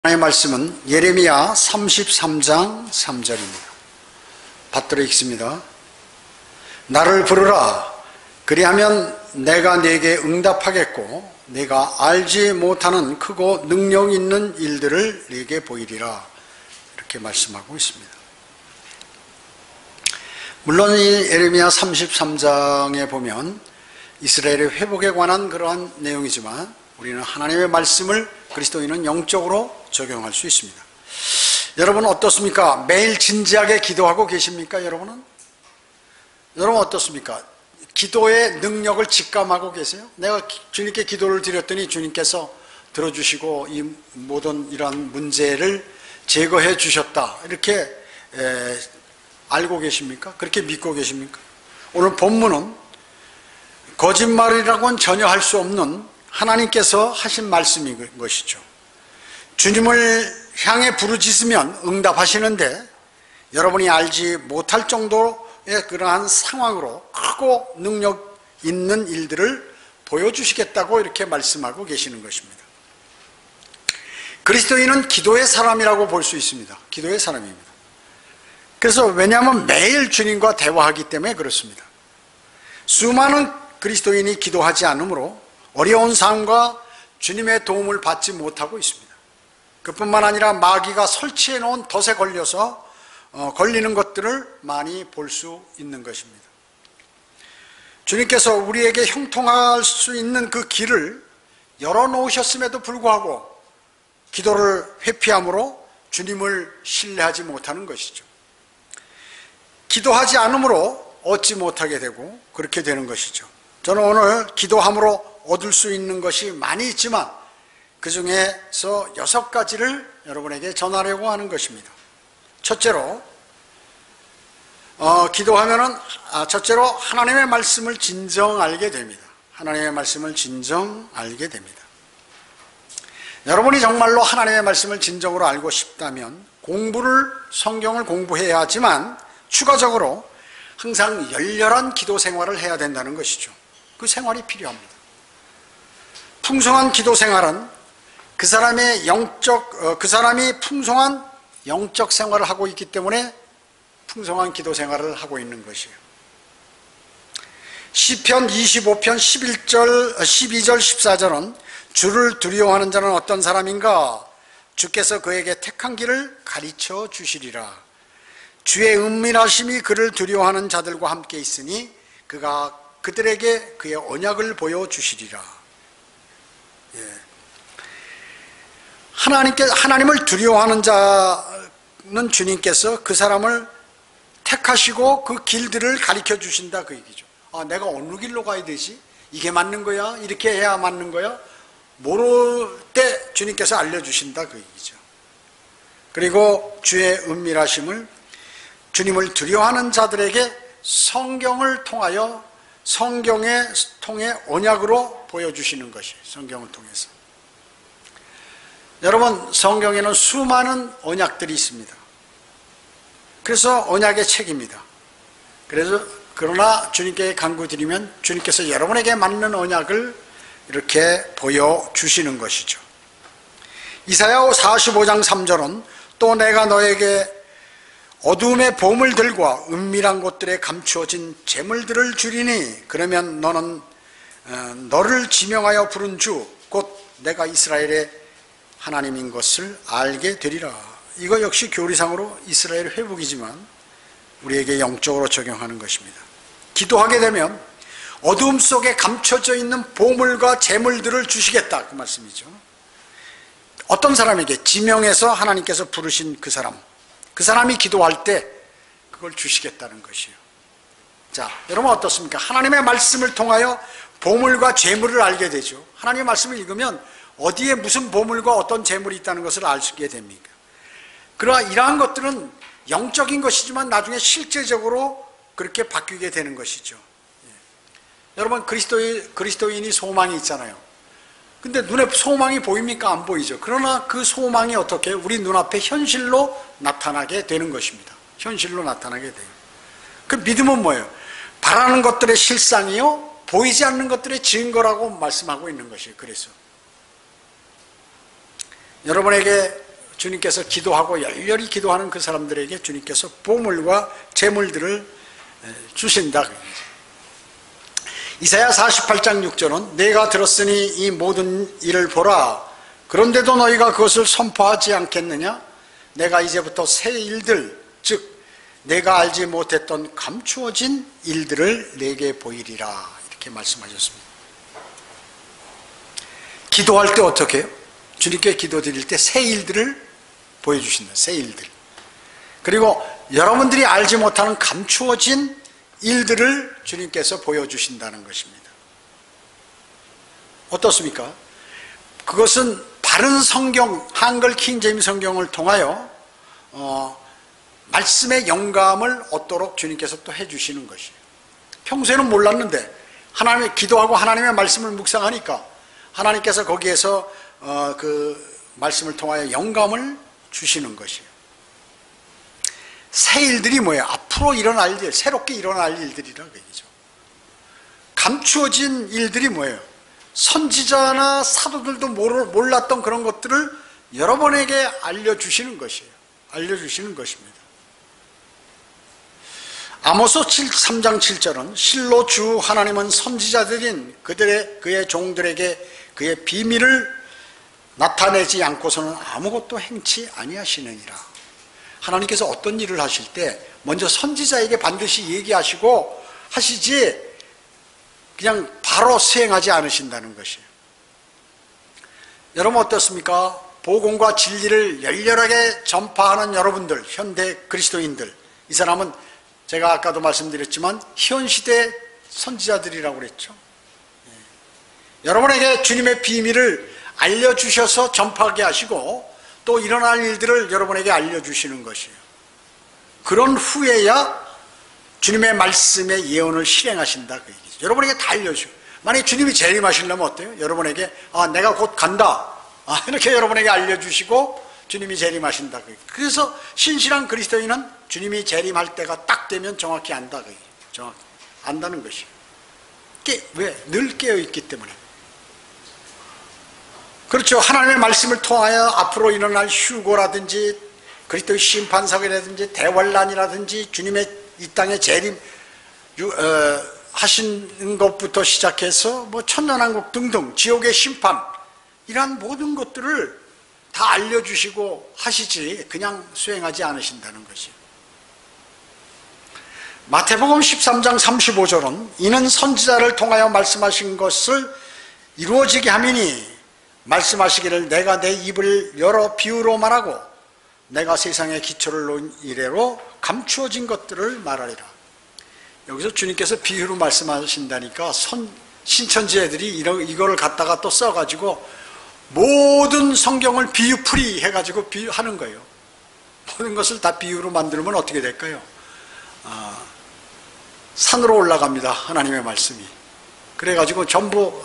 하나님의 말씀은 예레미야 33장 3절입니다. 받들어 읽습니다. 나를 부르라. 그리하면 내가 네게 응답하겠고 네가 알지 못하는 크고 능력 있는 일들을 네게 보이리라. 이렇게 말씀하고 있습니다. 물론 이 예레미야 33장에 보면 이스라엘의 회복에 관한 그러한 내용이지만 우리는 하나님의 말씀을 그리스도인은 영적으로 적용할 수 있습니다. 여러분 어떻습니까? 매일 진지하게 기도하고 계십니까? 여러분 어떻습니까? 기도의 능력을 직감하고 계세요? 내가 주님께 기도를 드렸더니 주님께서 들어주시고 이 모든 이러한 문제를 제거해 주셨다, 이렇게 알고 계십니까? 그렇게 믿고 계십니까? 오늘 본문은 거짓말이라고는 전혀 할 수 없는 하나님께서 하신 말씀인 것이죠. 주님을 향해 부르짖으면 응답하시는데 여러분이 알지 못할 정도의 그러한 상황으로 크고 능력 있는 일들을 보여주시겠다고 이렇게 말씀하고 계시는 것입니다. 그리스도인은 기도의 사람이라고 볼 수 있습니다. 기도의 사람입니다. 그래서 왜냐하면 매일 주님과 대화하기 때문에 그렇습니다. 수많은 그리스도인이 기도하지 않으므로 어려운 삶과 주님의 도움을 받지 못하고 있습니다. 그뿐만 아니라 마귀가 설치해 놓은 덫에 걸려서 걸리는 것들을 많이 볼 수 있는 것입니다. 주님께서 우리에게 형통할 수 있는 그 길을 열어놓으셨음에도 불구하고 기도를 회피함으로 주님을 신뢰하지 못하는 것이죠. 기도하지 않으므로 얻지 못하게 되고 그렇게 되는 것이죠. 저는 오늘 기도함으로 얻을 수 있는 것이 많이 있지만 그 중에서 6가지를 여러분에게 전하려고 하는 것입니다. 첫째로 기도하면은 첫째로 하나님의 말씀을 진정 알게 됩니다. 하나님의 말씀을 진정 알게 됩니다. 여러분이 정말로 하나님의 말씀을 진정으로 알고 싶다면 성경을 공부해야 하지만 추가적으로 항상 열렬한 기도 생활을 해야 된다는 것이죠. 그 생활이 필요합니다. 풍성한 기도 생활은 그 사람이 풍성한 영적 생활을 하고 있기 때문에 풍성한 기도 생활을 하고 있는 것이에요. 시편 25편 11절, 12절, 14절은 주를 두려워하는 자는 어떤 사람인가? 주께서 그에게 택한 길을 가르쳐 주시리라. 주의 은밀하심이 그를 두려워하는 자들과 함께 있으니 그가 그들에게 그의 언약을 보여주시리라. 하나님을 두려워하는 자는 주님께서 그 사람을 택하시고 그 길들을 가르쳐 주신다, 그 얘기죠. 내가 어느 길로 가야 되지? 이게 맞는 거야? 이렇게 해야 맞는 거야? 모를 때 주님께서 알려주신다, 그 얘기죠. 그리고 주의 은밀하심을 주님을 두려워하는 자들에게 성경을 통해 언약으로 보여주시는 것이 성경을 통해서. 여러분, 성경에는 수많은 언약들이 있습니다. 그래서 언약의 책입니다. 그러나 주님께 간구드리면 주님께서 여러분에게 맞는 언약을 이렇게 보여주시는 것이죠. 이사야 45장 3절은 또 내가 너에게 어두움의 보물들과 은밀한 곳들에 감추어진 재물들을 주리니 그러면 너는 너를 지명하여 부른 주 곧 내가 이스라엘의 하나님인 것을 알게 되리라. 이거 역시 교리상으로 이스라엘 회복이지만 우리에게 영적으로 적용하는 것입니다. 기도하게 되면 어두움 속에 감춰져 있는 보물과 재물들을 주시겠다, 그 말씀이죠. 어떤 사람에게? 지명해서 하나님께서 부르신 그 사람이 기도할 때 그걸 주시겠다는 것이에요. 자, 여러분 어떻습니까? 하나님의 말씀을 통하여 보물과 재물을 알게 되죠. 하나님의 말씀을 읽으면 어디에 무슨 보물과 어떤 재물이 있다는 것을 알게 됩니까? 그러나 이러한 것들은 영적인 것이지만 나중에 실제적으로 그렇게 바뀌게 되는 것이죠. 여러분, 그리스도인이 소망이 있잖아요. 근데 눈에 소망이 보입니까? 안 보이죠. 그러나 그 소망이 어떻게 우리 눈앞에 현실로 나타나게 되는 것입니다. 현실로 나타나게 돼요. 그 믿음은 뭐예요? 바라는 것들의 실상이요, 보이지 않는 것들의 증거라고 말씀하고 있는 것이에요. 그래서 여러분에게 주님께서 기도하고 열렬히 기도하는 그 사람들에게 주님께서 보물과 재물들을 주신다. 이사야 48장 6절은 내가 들었으니 이 모든 일을 보라. 그런데도 너희가 그것을 선포하지 않겠느냐? 내가 이제부터 새 일들, 즉 내가 알지 못했던 감추어진 일들을 내게 보이리라. 이렇게 말씀하셨습니다. 기도할 때 어떻게 해요? 주님께 기도드릴 때 새 일들을 보여주신다. 새 일들. 그리고 여러분들이 알지 못하는 감추어진 일들을 주님께서 보여주신다는 것입니다. 어떻습니까? 그것은 바른 성경, 한글 킹제임스 성경을 통하여 말씀의 영감을 얻도록 주님께서 또 해주시는 것이에요. 평소에는 몰랐는데 하나님의 기도하고 하나님의 말씀을 묵상하니까 하나님께서 거기에서 그 말씀을 통하여 영감을 주시는 것이에요. 새 일들이 뭐예요? 앞으로 일어날 일, 새롭게 일어날 일들이라 그 얘기죠. 감추어진 일들이 뭐예요? 선지자나 사도들도 몰랐던 그런 것들을 여러분에게 알려주시는 것이에요. 알려주시는 것입니다. 아모스 3장 7절은 실로 주 하나님은 선지자들인 그의 종들에게 그의 비밀을 나타내지 않고서는 아무것도 행치 아니하시느니라. 하나님께서 어떤 일을 하실 때 먼저 선지자에게 반드시 얘기하시고 하시지 그냥 바로 수행하지 않으신다는 것이에요. 여러분 어떻습니까? 복음과 진리를 열렬하게 전파하는 여러분들, 현대 그리스도인들, 이 사람은 제가 아까도 말씀드렸지만 현시대 선지자들이라고 그랬죠. 여러분에게 주님의 비밀을 알려주셔서 전파하게 하시고 또 일어날 일들을 여러분에게 알려주시는 것이에요. 그런 후에야 주님의 말씀의 예언을 실행하신다 그 얘기죠. 여러분에게 다 알려주고, 만약에 주님이 재림하시려면 어때요? 여러분에게 내가 곧 간다 이렇게 여러분에게 알려주시고 주님이 재림하신다 그 얘기죠. 그래서 신실한 그리스도인은 주님이 재림할 때가 딱 되면 정확히 안다 그 얘기죠. 정확히 안다는 것이에요. 왜? 늘 깨어있기 때문에. 그렇죠. 하나님의 말씀을 통하여 앞으로 일어날 휴고라든지 그리스도의 심판사건이라든지 대환란이라든지 주님의 이 땅에 재림 하신 것부터 시작해서 뭐 천년왕국 등등 지옥의 심판 이러한 모든 것들을 다 알려주시고 하시지 그냥 수행하지 않으신다는 것이에요. 마태복음 13장 35절은 이는 선지자를 통하여 말씀하신 것을 이루어지게 함이니 말씀하시기를 내가 내 입을 열어 비유로 말하고 내가 세상의 기초를 놓은 이래로 감추어진 것들을 말하리라. 여기서 주님께서 비유로 말씀하신다니까 신천지 애들이 이거를 갖다가 또 써가지고 모든 성경을 비유풀이 해가지고 비유하는 거예요. 모든 것을 다 비유로 만들면 어떻게 될까요? 산으로 올라갑니다. 하나님의 말씀이. 그래가지고 전부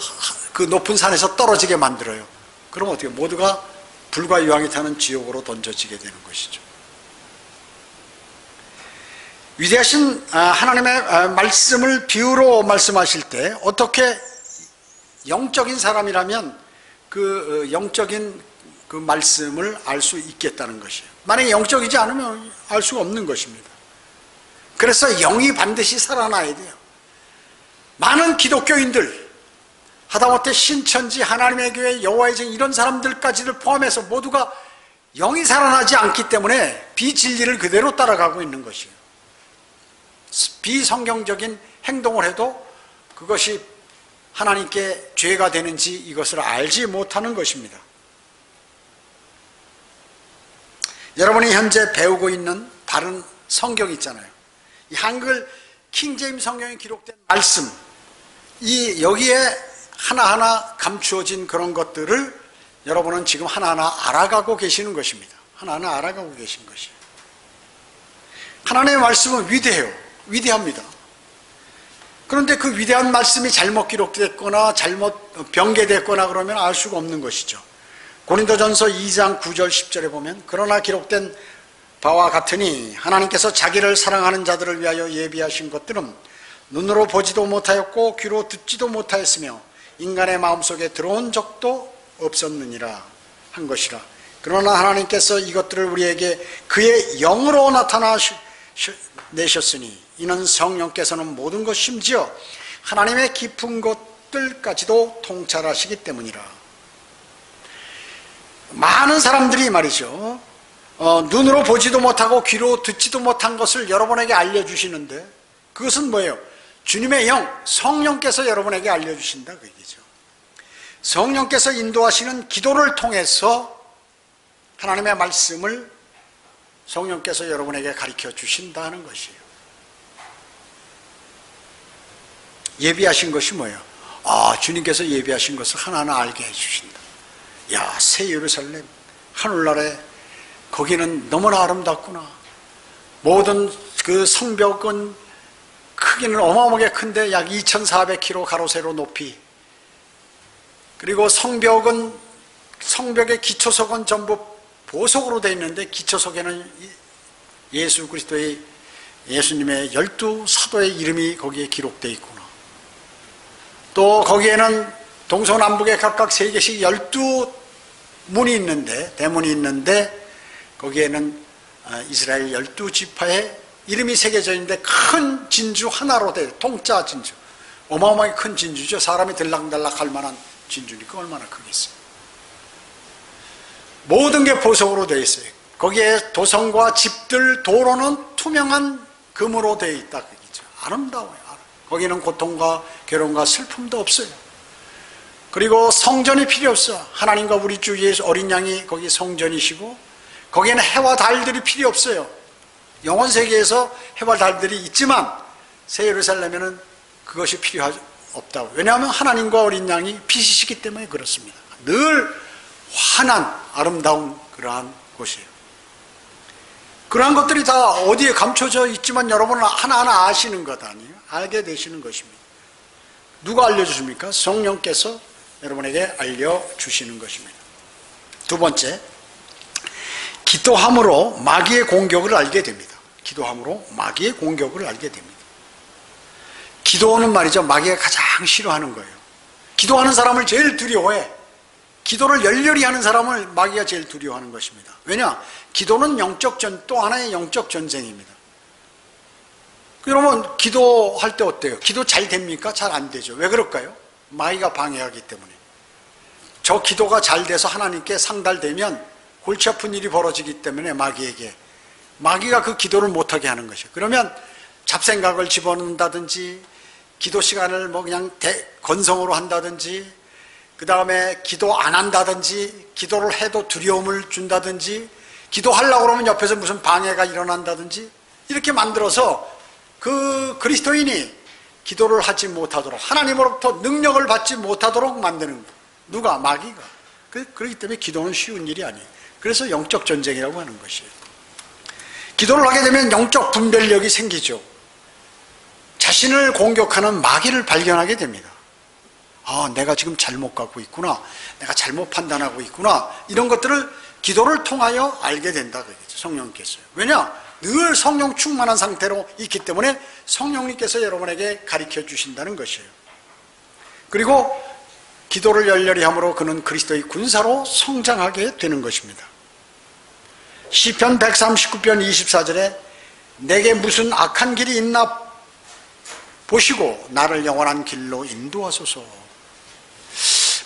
그 높은 산에서 떨어지게 만들어요. 그럼 어떻게 모두가 불과 유황이 타는 지옥으로 던져지게 되는 것이죠. 위대하신 하나님의 말씀을 비유로 말씀하실 때 어떻게 영적인 사람이라면 그 영적인 그 말씀을 알 수 있겠다는 것이에요. 만약에 영적이지 않으면 알 수가 없는 것입니다. 그래서 영이 반드시 살아나야 돼요. 많은 기독교인들 하다못해 신천지, 하나님의 교회, 여호와의 증인 이런 사람들까지를 포함해서 모두가 영이 살아나지 않기 때문에 비진리를 그대로 따라가고 있는 것이에요. 비성경적인 행동을 해도 그것이 하나님께 죄가 되는지 이것을 알지 못하는 것입니다. 여러분이 현재 배우고 있는 바른 성경 있잖아요. 이 한글 킹제임스 성경에 기록된 말씀, 여기에 하나하나 감추어진 그런 것들을 여러분은 지금 하나하나 알아가고 계시는 것입니다. 하나하나 알아가고 계신 것이에요. 하나님의 말씀은 위대해요. 위대합니다. 그런데 그 위대한 말씀이 잘못 기록됐거나 잘못 변개됐거나 그러면 알 수가 없는 것이죠. 고린도전서 2장 9절 10절에 보면 그러나 기록된 바와 같으니 하나님께서 자기를 사랑하는 자들을 위하여 예비하신 것들은 눈으로 보지도 못하였고 귀로 듣지도 못하였으며 인간의 마음속에 들어온 적도 없었느니라 한 것이라. 그러나 하나님께서 이것들을 우리에게 그의 영으로 나타내셨으니 이는 성령께서는 모든 것 심지어 하나님의 깊은 것들까지도 통찰하시기 때문이라. 많은 사람들이 말이죠, 눈으로 보지도 못하고 귀로 듣지도 못한 것을 여러분에게 알려주시는데 그것은 뭐예요? 주님의 영, 성령께서 여러분에게 알려주신다 그 얘기죠. 성령께서 인도하시는 기도를 통해서 하나님의 말씀을 성령께서 여러분에게 가르쳐 주신다는 것이에요. 예비하신 것이 뭐예요? 주님께서 예비하신 것을 하나하나 알게 해주신다. 야, 새 예루살렘 하늘나라에 거기는 너무나 아름답구나. 모든 그 성벽은 크기는 어마어마하게 큰데 약 2400km 가로 세로 높이, 그리고 성벽의 기초석은 전부 보석으로 되어 있는데 기초석에는 예수 그리스도의, 예수님의 12사도의 이름이 거기에 기록되어 있구나. 또 거기에는 동서남북에 각각 3개씩 12문이 있는데, 대문이 있는데 거기에는 이스라엘 12지파의 이름이 새겨져 있는데 큰 진주 하나로 돼, 통짜 진주, 어마어마하게 큰 진주죠. 사람이 들락달락 할 만한 진주니까 얼마나 크겠어요. 모든 게 보석으로 되어 있어요. 거기에 도성과 집들, 도로는 투명한 금으로 되어 있다 그 얘기죠. 아름다워요. 거기는 고통과 괴로움과 슬픔도 없어요. 그리고 성전이 필요 없어. 하나님과 우리 주 예수 어린 양이 거기 성전이시고, 거기에는 해와 달들이 필요 없어요. 영원 세계에서 해와 달들이 있지만 새 예루살렘에는 그것이 필요 없다고. 왜냐하면 하나님과 어린 양이 빛이시기 때문에 그렇습니다. 늘 환한 아름다운 그러한 곳이에요. 그러한 것들이 다 어디에 감춰져 있지만 여러분은 하나하나 아시는 것 아니에요? 알게 되시는 것입니다. 누가 알려주십니까? 성령께서 여러분에게 알려주시는 것입니다. 두 번째, 기도함으로 마귀의 공격을 알게 됩니다. 기도함으로 마귀의 공격을 알게 됩니다. 기도는 말이죠, 마귀가 가장 싫어하는 거예요. 기도하는 사람을 제일 두려워해. 기도를 열렬히 하는 사람을 마귀가 제일 두려워하는 것입니다. 왜냐? 기도는 또 하나의 영적 전쟁입니다. 그러면 기도할 때 어때요? 기도 잘 됩니까? 잘 안 되죠. 왜 그럴까요? 마귀가 방해하기 때문에. 저 기도가 잘 돼서 하나님께 상달되면 골치 아픈 일이 벌어지기 때문에 마귀가 그 기도를 못하게 하는 것이에요. 그러면 잡생각을 집어넣는다든지, 기도 시간을 그냥 건성으로 한다든지, 그 다음에 기도 안 한다든지, 기도를 해도 두려움을 준다든지, 기도하려고 그러면 옆에서 무슨 방해가 일어난다든지, 이렇게 만들어서 그 그리스도인이 기도를 하지 못하도록, 하나님으로부터 능력을 받지 못하도록 만드는 거예요. 누가? 마귀가. 그렇기 때문에 기도는 쉬운 일이 아니에요. 그래서 영적 전쟁이라고 하는 것이에요. 기도를 하게 되면 영적 분별력이 생기죠. 자신을 공격하는 마귀를 발견하게 됩니다. 내가 지금 잘못 갖고 있구나, 내가 잘못 판단하고 있구나, 이런 것들을 기도를 통하여 알게 된다 그러겠죠. 성령께서요. 왜냐? 늘 성령 충만한 상태로 있기 때문에 성령님께서 여러분에게 가르쳐 주신다는 것이에요. 그리고 기도를 열렬히 함으로 그는 그리스도의 군사로 성장하게 되는 것입니다. 시편 139편 24절에 내게 무슨 악한 길이 있나 보시고 나를 영원한 길로 인도하소서.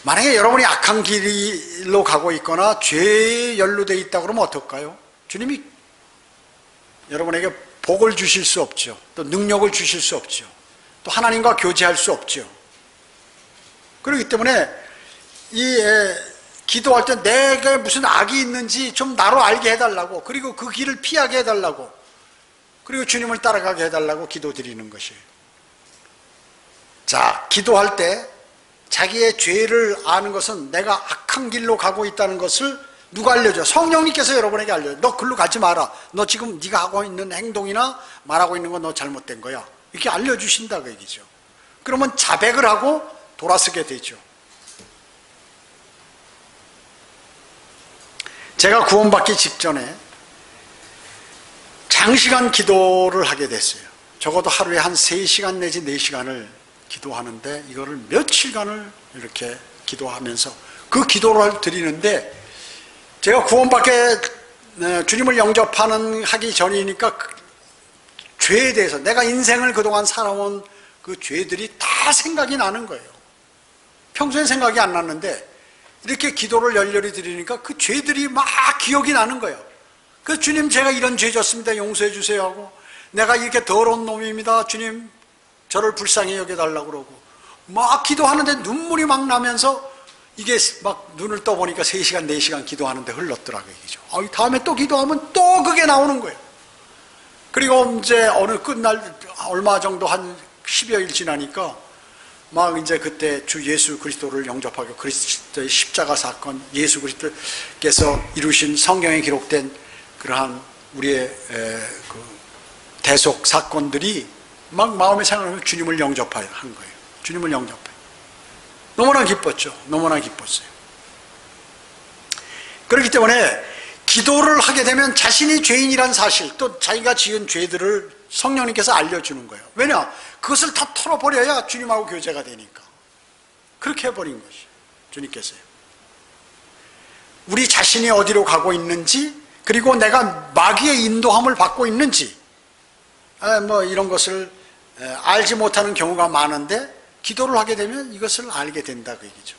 만약에 여러분이 악한 길로 가고 있거나 죄에 연루되어 있다 그러면 어떨까요? 주님이 여러분에게 복을 주실 수 없죠. 또 능력을 주실 수 없죠. 또 하나님과 교제할 수 없죠. 그렇기 때문에 기도할 때 내게 무슨 악이 있는지 좀 나로 알게 해달라고, 그리고 그 길을 피하게 해달라고, 그리고 주님을 따라가게 해달라고 기도드리는 것이에요. 자, 기도할 때 자기의 죄를 아는 것은 내가 악한 길로 가고 있다는 것을 누가 알려줘? 성령님께서 여러분에게 알려줘. 너 글로 가지 마라. 너 지금 네가 하고 있는 행동이나 말하고 있는 건 너 잘못된 거야. 이렇게 알려주신다 그 얘기죠. 그러면 자백을 하고 돌아서게 되죠. 제가 구원받기 직전에 장시간 기도를 하게 됐어요. 적어도 하루에 한 3시간 내지 4시간을 기도하는데, 이거를 며칠간을 이렇게 기도하면서 그 기도를 드리는데, 제가 구원받게 주님을 하기 전이니까 죄에 대해서 내가 인생을 그동안 살아온 그 죄들이 다 생각이 나는 거예요. 평소엔 생각이 안 났는데 이렇게 기도를 열렬히 드리니까 그 죄들이 막 기억이 나는 거예요. 그 주님, 제가 이런 죄 졌습니다, 용서해 주세요 하고, 내가 이렇게 더러운 놈입니다, 주님 저를 불쌍히 여겨달라고 그러고, 막 기도하는데 눈물이 막 나면서 이게 막 눈을 떠보니까 3시간 4시간 기도하는데 흘렀더라고요. 다음에 또 기도하면 또 그게 나오는 거예요. 그리고 이제 어느 끝날 얼마 정도 한 10여일 지나니까 막 이제 그때 주 예수 그리스도를 영접하고 그리스도의 십자가 사건, 예수 그리스도께서 이루신 성경에 기록된 그러한 우리의 그 대속 사건들이 막 마음에 생각하면 주님을 영접한 거예요. 주님을 영접해. 너무나 기뻤죠. 너무나 기뻤어요. 그렇기 때문에 기도를 하게 되면 자신이 죄인이란 사실, 또 자기가 지은 죄들을 성령님께서 알려주는 거예요. 왜냐? 그것을 다 털어버려야 주님하고 교제가 되니까. 그렇게 해버린 것이 주님께서요. 우리 자신이 어디로 가고 있는지, 그리고 내가 마귀의 인도함을 받고 있는지, 이런 것을 알지 못하는 경우가 많은데, 기도를 하게 되면 이것을 알게 된다 그 얘기죠.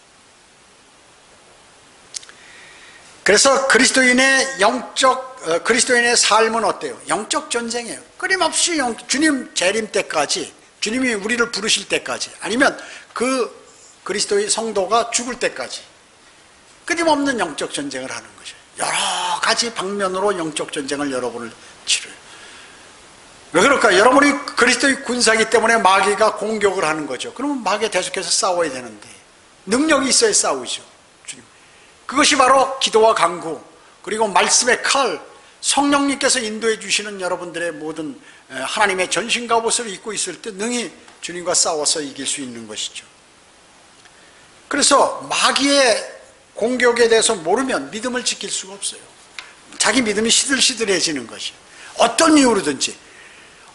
그래서 그리스도인의 삶은 어때요? 영적 전쟁이에요. 끊임없이 주님 재림 때까지, 주님이 우리를 부르실 때까지, 아니면 그 그리스도의 성도가 죽을 때까지 끊임없는 영적 전쟁을 하는 거죠. 여러 가지 방면으로 영적 전쟁을 여러분을 치러요. 왜 그럴까요? 여러분이 그리스도의 군사이기 때문에 마귀가 공격을 하는 거죠. 그러면 마귀에 대속해서 싸워야 되는데, 능력이 있어야 싸우죠. 주님. 그것이 바로 기도와 간구, 그리고 말씀의 칼, 성령님께서 인도해 주시는 여러분들의 모든 하나님의 전신갑옷을 입고 있을 때 능히 주님과 싸워서 이길 수 있는 것이죠. 그래서 마귀의 공격에 대해서 모르면 믿음을 지킬 수가 없어요. 자기 믿음이 시들시들해지는 것이에요. 어떤 이유로든지,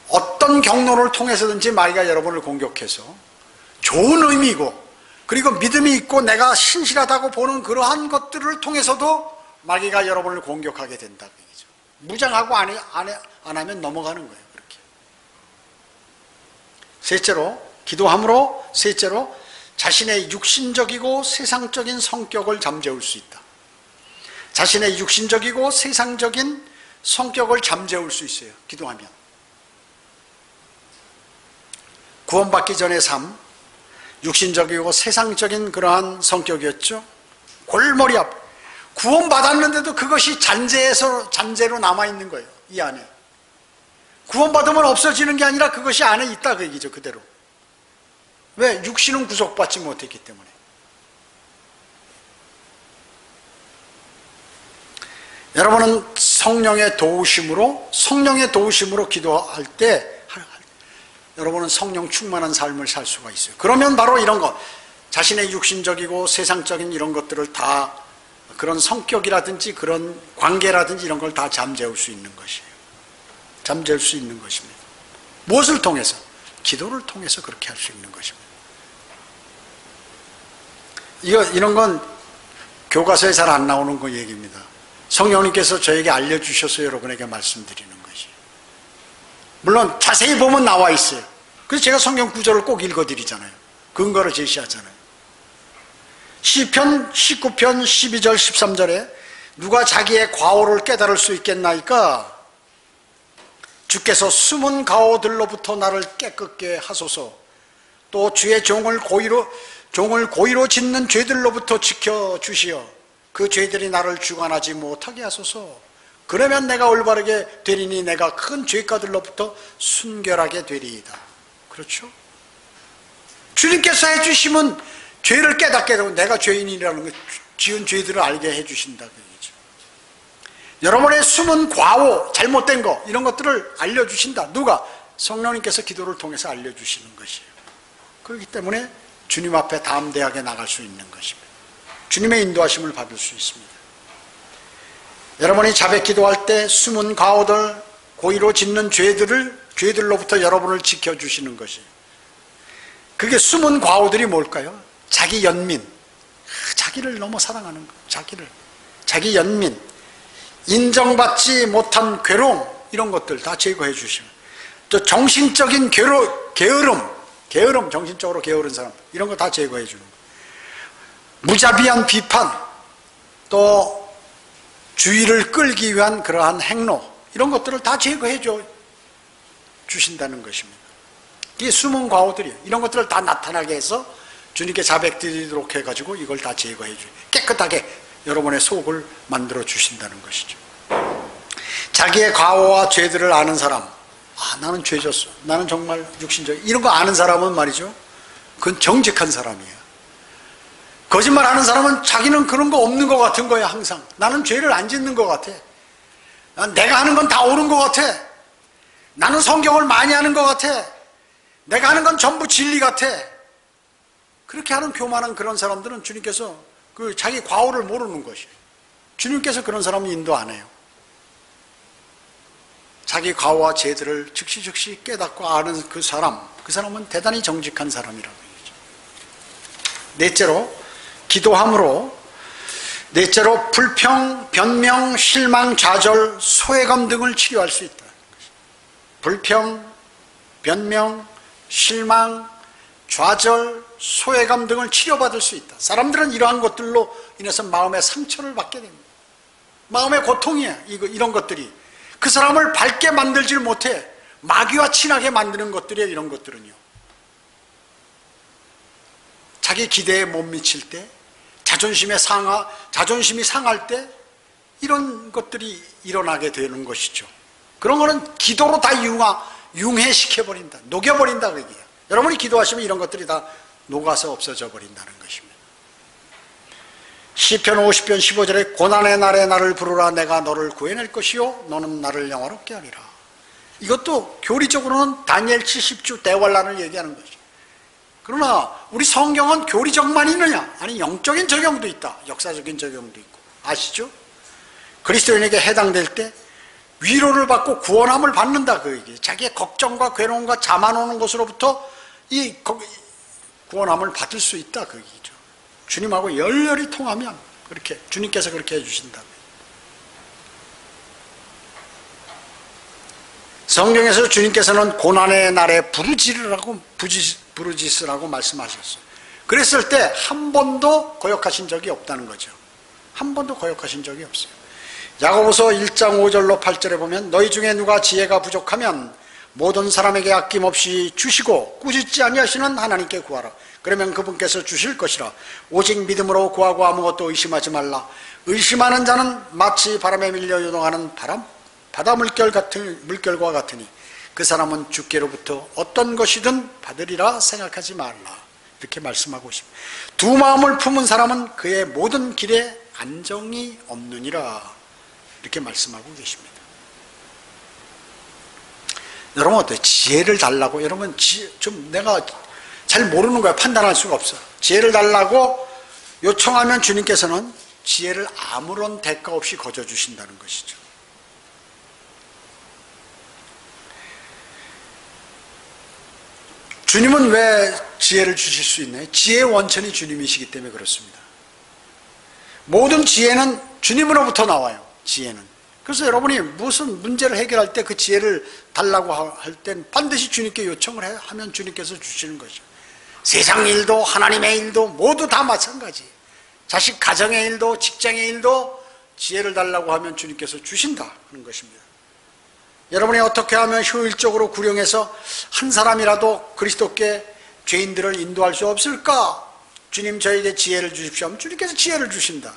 어떤 경로를 통해서든지 마귀가 여러분을 공격해서 좋은 의미고, 그리고 믿음이 있고 내가 신실하다고 보는 그러한 것들을 통해서도 마귀가 여러분을 공격하게 된다는 얘기죠. 무장하고 안 하면 넘어가는 거예요. 그렇게. 셋째로, 기도함으로 셋째로 자신의 육신적이고 세상적인 성격을 잠재울 수 있다. 자신의 육신적이고 세상적인 성격을 잠재울 수 있어요. 기도하면. 구원받기 전의 삶, 육신적이고 세상적인 그러한 성격이었죠. 골머리 앞. 구원받았는데도 그것이 잔재로 남아있는 거예요. 이 안에. 구원받으면 없어지는 게 아니라 그것이 안에 있다 그 얘기죠. 그대로. 왜? 육신은 구속받지 못했기 때문에. 여러분은 성령의 도우심으로 기도할 때 여러분은 성령 충만한 삶을 살 수가 있어요. 그러면 바로 이런 것, 자신의 육신적이고 세상적인 이런 것들을 다, 그런 성격이라든지 그런 관계라든지 이런 걸 다 잠재울 수 있는 것이에요. 잠재울 수 있는 것입니다. 무엇을 통해서? 기도를 통해서 그렇게 할 수 있는 것입니다. 이런 건 교과서에 잘 안 나오는 거 얘기입니다. 성령님께서 저에게 알려주셔서 여러분에게 말씀드리는 것이에요. 물론 자세히 보면 나와 있어요. 그래서 제가 성경 구절을 꼭 읽어드리잖아요. 근거를 제시하잖아요. 시편 19편 12절 13절에 누가 자기의 과오를 깨달을 수 있겠나이까? 주께서 숨은 가오들로부터 나를 깨끗게 하소서. 또 주의 종을 고의로 짓는 죄들로부터 지켜주시어 그 죄들이 나를 주관하지 못하게 하소서. 그러면 내가 올바르게 되리니 내가 큰 죄가들로부터 순결하게 되리이다. 그렇죠? 주님께서 해주시면 죄를 깨닫게 되고 내가 죄인이라는 것, 지은 죄들을 알게 해주신다 그 얘기죠. 여러분의 숨은 과오, 잘못된 거 이런 것들을 알려주신다. 누가? 성령님께서 기도를 통해서 알려주시는 것이에요. 그렇기 때문에 주님 앞에 담대하게 나갈 수 있는 것입니다. 주님의 인도하심을 받을 수 있습니다. 여러분이 자백 기도할 때 숨은 과오들, 고의로 짓는 죄들로부터 여러분을 지켜주시는 것이에요. 그게 숨은 과오들이 뭘까요? 자기 연민, 자기를 너무 사랑하는 것, 자기 연민, 인정받지 못한 괴로움, 이런 것들 다 제거해 주시면, 또 정신적인 게으름, 정신적으로 게으른 사람, 이런 거 다 제거해 주는 거예요. 무자비한 비판, 또 주의를 끌기 위한 그러한 행로, 이런 것들을 다 제거해 주신다는 것입니다. 이게 숨은 과오들이에요. 이런 것들을 다 나타나게 해서 주님께 자백드리도록 해가지고 이걸 다 제거해 줘요. 깨끗하게 여러분의 속을 만들어 주신다는 것이죠. 자기의 과오와 죄들을 아는 사람, 나는 죄졌어, 나는 정말 육신적, 이런 거 아는 사람은 말이죠, 그건 정직한 사람이에요. 거짓말하는 사람은 자기는 그런 거 없는 것 같은 거예요. 항상 나는 죄를 안 짓는 것 같아, 내가 하는 건 다 옳은 것 같아, 나는 성경을 많이 하는 것 같아, 내가 하는 건 전부 진리 같아. 그렇게 하는 교만한 그런 사람들은 주님께서 그 자기 과오를 모르는 것이에요. 주님께서 그런 사람은 인도 안 해요. 자기 과오와 죄들을 즉시 깨닫고 아는 그 사람은 대단히 정직한 사람이라고 얘기죠. 넷째로, 기도함으로, 넷째로 불평, 변명, 실망, 좌절, 소외감 등을 치료할 수 있다. 불평, 변명, 실망, 좌절, 소외감 등을 치료받을 수 있다. 사람들은 이러한 것들로 인해서 마음의 상처를 받게 됩니다. 마음의 고통이야. 이런 것들이 그 사람을 밝게 만들질 못해. 마귀와 친하게 만드는 것들이에요. 이런 것들은요, 자기 기대에 못 미칠 때, 자존심이 상할 때 이런 것들이 일어나게 되는 것이죠. 그런 거는 기도로 다 융해시켜버린다, 녹여버린다 그 얘기예요. 여러분이 기도하시면 이런 것들이 다 녹아서 없어져 버린다는 것입니다. 시편 50편 15절에 고난의 날에 나를 부르라, 내가 너를 구해낼 것이요 너는 나를 영화롭게 하리라. 이것도 교리적으로는 다니엘 70주 대환란을 얘기하는 것이죠. 그러나 우리 성경은 교리적만 있느냐? 아니, 영적인 적용도 있다. 역사적인 적용도 있고. 아시죠? 그리스도인에게 해당될 때 위로를 받고 구원함을 받는다 그 얘기예요. 자기의 걱정과 괴로움과 자만 오는 것으로부터 이 구원함을 받을 수 있다 그 얘기죠. 주님하고 열렬히 통하면 그렇게 주님께서 그렇게 해주신다. 성경에서 주님께서는 고난의 날에 부르짖으라고 말씀하셨어요. 그랬을 때 한 번도 거역하신 적이 없다는 거죠. 한 번도 거역하신 적이 없어요. 야고보서 1장 5절로 8절에 보면 너희 중에 누가 지혜가 부족하면 모든 사람에게 아낌없이 주시고 꾸짖지 아니하시는 하나님께 구하라. 그러면 그분께서 주실 것이라. 오직 믿음으로 구하고 아무것도 의심하지 말라. 의심하는 자는 마치 바람에 밀려 요동하는 바다 물결과 같으니 그 사람은 주께로부터 어떤 것이든 받으리라 생각하지 말라. 이렇게 말씀하고 있습니다. 두 마음을 품은 사람은 그의 모든 길에 안정이 없느니라. 이렇게 말씀하고 계십니다. 여러분 어때요? 지혜를 달라고, 여러분 좀 내가 잘 모르는 거야. 판단할 수가 없어. 지혜를 달라고 요청하면 주님께서는 지혜를 아무런 대가 없이 거저 주신다는 것이죠. 주님은 왜 지혜를 주실 수 있나요? 지혜의 원천이 주님이시기 때문에 그렇습니다. 모든 지혜는 주님으로부터 나와요. 지혜는. 그래서 여러분이 무슨 문제를 해결할 때 그 지혜를 달라고 할 땐 반드시 주님께 요청을 하면 주님께서 주시는 거죠. 세상 일도 하나님의 일도 모두 다 마찬가지. 자식 가정의 일도 직장의 일도 지혜를 달라고 하면 주님께서 주신다 하는 것입니다. 여러분이 어떻게 하면 효율적으로 구령해서 한 사람이라도 그리스도께 죄인들을 인도할 수 없을까? 주님 저에게 지혜를 주십시오 하면 주님께서 지혜를 주신다.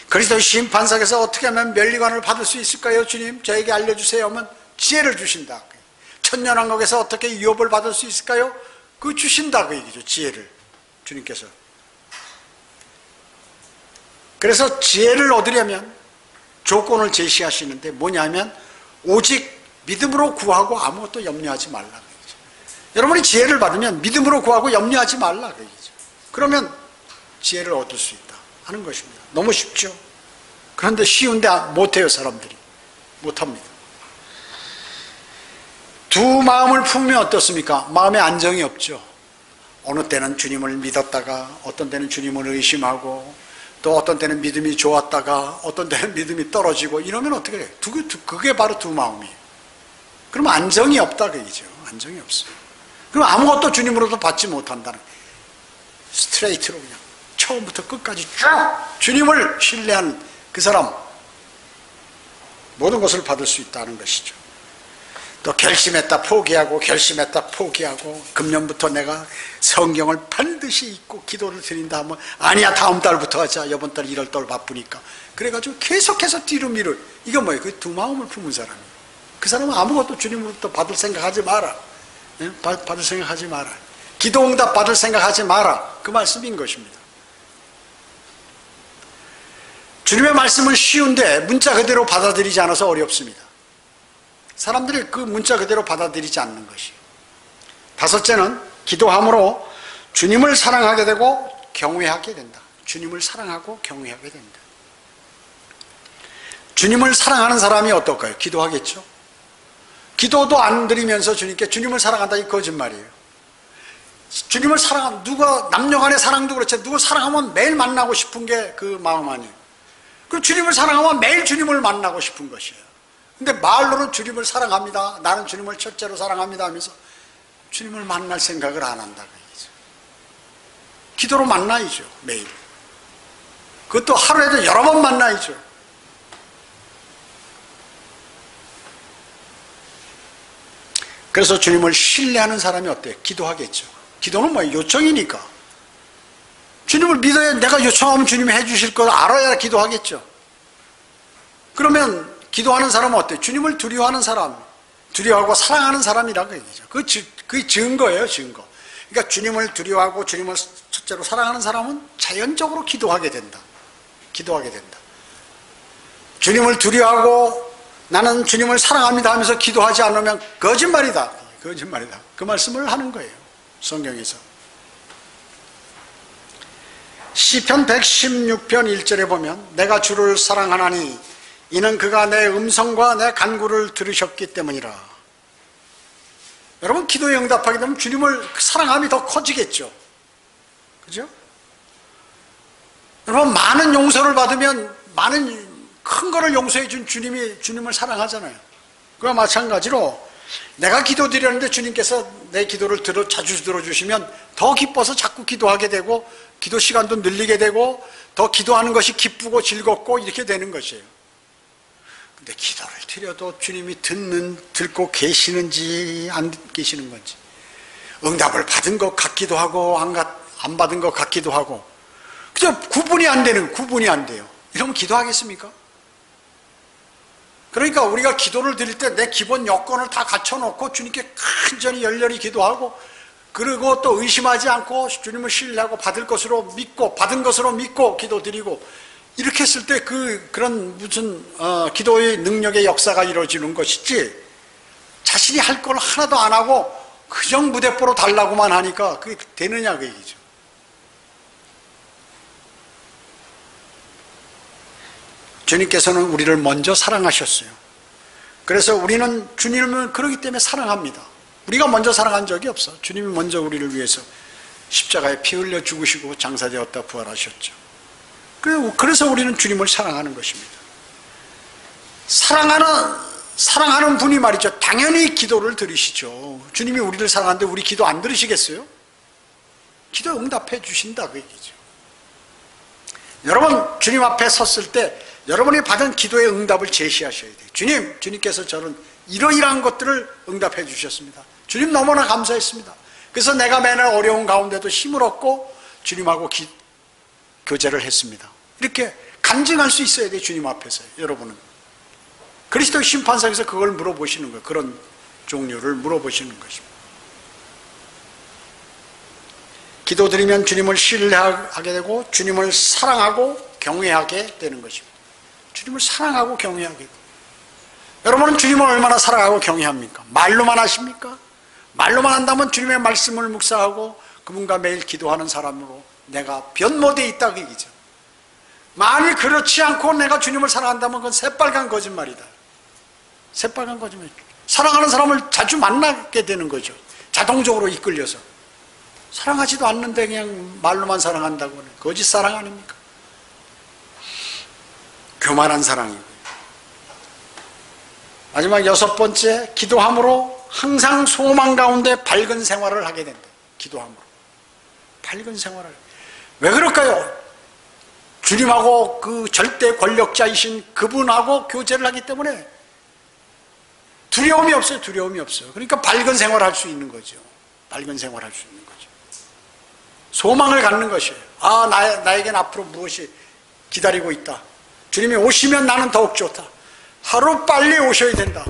그리스도의 심판석에서 어떻게 하면 면류관을 받을 수 있을까요? 주님 저에게 알려주세요 하면 지혜를 주신다. 천년왕국에서 어떻게 유업을 받을 수 있을까요? 그 주신다 그 얘기죠. 지혜를 주님께서. 그래서 지혜를 얻으려면 조건을 제시하시는데 뭐냐면 오직 믿음으로 구하고 아무것도 염려하지 말라 그 얘기죠. 여러분이 지혜를 받으면 믿음으로 구하고 염려하지 말라 그 얘기죠. 그러면 지혜를 얻을 수 있다 하는 것입니다. 너무 쉽죠? 그런데 쉬운데 못해요. 사람들이 못합니다. 두 마음을 품으면 어떻습니까? 마음에 안정이 없죠. 어느 때는 주님을 믿었다가 어떤 때는 주님을 의심하고 또 어떤 때는 믿음이 좋았다가 어떤 때는 믿음이 떨어지고 이러면 어떻게 해요? 그게 바로 두 마음이에요. 그럼 안정이 없다 그 얘기죠. 안정이 없어요. 그럼 아무것도 주님으로도 받지 못한다는 거예요. 스트레이트로 그냥 처음부터 끝까지 쭉 주님을 신뢰한 그 사람 모든 것을 받을 수 있다는 것이죠. 또 결심했다 포기하고 결심했다 포기하고 금년부터 내가 성경을 반드시 읽고 기도를 드린다 하면 아니야 다음 달부터 하자. 이번 달 1월 달 바쁘니까. 그래가지고 계속해서 뒤로 미뤄. 이거 뭐예요? 그 두 마음을 품은 사람이에요. 그 사람은 아무것도 주님으로부터 받을 생각하지 마라. 받을 생각하지 마라. 기도응답 받을 생각하지 마라. 그 말씀인 것입니다. 주님의 말씀은 쉬운데 문자 그대로 받아들이지 않아서 어렵습니다. 사람들이 그 문자 그대로 받아들이지 않는 것이에요. 다섯째는 기도함으로 주님을 사랑하게 되고 경외하게 된다. 주님을 사랑하고 경외하게 된다. 주님을 사랑하는 사람이 어떨까요? 기도하겠죠. 기도도 안 드리면서 주님께 주님을 사랑한다 이 거짓말이에요. 주님을 사랑하면 누가 남녀간의 사랑도 그렇지 누구 사랑하면 매일 만나고 싶은 게 그 마음 아니에요. 그리고 주님을 사랑하면 매일 주님을 만나고 싶은 것이에요. 근데 말로는 주님을 사랑합니다. 나는 주님을 첫째로 사랑합니다 하면서 주님을 만날 생각을 안 한다 그 얘기죠. 기도로 만나야죠. 매일. 그것도 하루에도 여러 번 만나야죠. 그래서 주님을 신뢰하는 사람이 어때요? 기도하겠죠. 기도는 뭐예요? 요청이니까. 주님을 믿어야 내가 요청하면 주님이 해주실 걸 알아야 기도하겠죠. 그러면 기도하는 사람은 어때요? 주님을 두려워하는 사람, 두려워하고 사랑하는 사람이라고 얘기죠. 그게 증거예요, 증거. 그러니까 주님을 두려워하고 주님을 첫째로 사랑하는 사람은 자연적으로 기도하게 된다. 기도하게 된다. 주님을 두려워하고 나는 주님을 사랑합니다 하면서 기도하지 않으면 거짓말이다. 거짓말이다. 그 말씀을 하는 거예요. 성경에서. 시편 116편 1절에 보면 내가 주를 사랑하나니 이는 그가 내 음성과 내 간구를 들으셨기 때문이라. 여러분 기도에 응답하게 되면 주님을 사랑함이 더 커지겠죠. 그죠? 여러분 많은 용서를 받으면 많은 큰 거를 용서해 준 주님이 주님을 사랑하잖아요. 그와 마찬가지로 내가 기도 드렸는데 주님께서 내 기도를 자주 들어주시면 더 기뻐서 자꾸 기도하게 되고 기도 시간도 늘리게 되고 더 기도하는 것이 기쁘고 즐겁고 이렇게 되는 것이에요. 근데 기도를 드려도 주님이 듣고 계시는지 안 계시는 건지 응답을 받은 것 같기도 하고 안 받은 것 같기도 하고 그저 구분이 안 돼요. 이러면 기도하겠습니까? 그러니까 우리가 기도를 드릴 때 내 기본 여건을 다 갖춰놓고 주님께 간절히 열렬히 기도하고 그리고 또 의심하지 않고 주님을 신뢰하고 받을 것으로 믿고 받은 것으로 믿고 기도드리고 이렇게 했을 때 그런 무슨 기도의 능력의 역사가 이루어지는 것이지 자신이 할 걸 하나도 안 하고 그냥 무대뽀로 달라고만 하니까 그게 되느냐 그 얘기죠. 주님께서는 우리를 먼저 사랑하셨어요. 그래서 우리는 주님을 그러기 때문에 사랑합니다. 우리가 먼저 사랑한 적이 없어. 주님이 먼저 우리를 위해서 십자가에 피 흘려 죽으시고 장사되었다 부활하셨죠. 그래서 우리는 주님을 사랑하는 것입니다. 사랑하는 분이 말이죠. 당연히 기도를 들으시죠. 주님이 우리를 사랑하는데 우리 기도 안 들으시겠어요? 기도 응답해 주신다 그 얘기죠. 여러분 주님 앞에 섰을 때 여러분이 받은 기도의 응답을 제시하셔야 돼요. 주님께서 저는 이러이러한 것들을 응답해 주셨습니다. 주님 너무나 감사했습니다. 그래서 내가 매날 어려운 가운데도 힘을 얻고 주님하고 교제를 했습니다. 이렇게 간증할 수 있어야 돼요. 주님 앞에서 여러분은. 그리스도의 심판상에서 그걸 물어보시는 거예요. 그런 종류를 물어보시는 것입니다. 기도드리면 주님을 신뢰하게 되고 주님을 사랑하고 경외하게 되는 것입니다. 주님을 사랑하고 경외하게 되고 여러분은 주님을 얼마나 사랑하고 경외합니까? 말로만 하십니까? 말로만 한다면 주님의 말씀을 묵상하고 그분과 매일 기도하는 사람으로 내가 변모되어 있다 그 얘기죠. 만일 그렇지 않고 내가 주님을 사랑한다면 그건 새빨간 거짓말이다. 새빨간 거짓말. 사랑하는 사람을 자주 만나게 되는 거죠. 자동적으로 이끌려서. 사랑하지도 않는데 그냥 말로만 사랑한다고 하는 거짓 사랑 아닙니까? 교만한 사랑이고, 마지막 6번째, 기도함으로 항상 소망 가운데 밝은 생활을 하게 된다. 기도함으로 밝은 생활을. 왜 그럴까요? 주님하고 그 절대 권력자이신 그분하고 교제를 하기 때문에 두려움이 없어요. 두려움이 없어요. 그러니까 밝은 생활을 할 수 있는 거죠. 밝은 생활을 할 수 있는 거죠. 소망을 갖는 것이에요. 아, 나에겐 앞으로 무엇이 기다리고 있다. 주님이 오시면 나는 더욱 좋다. 하루 빨리 오셔야 된다.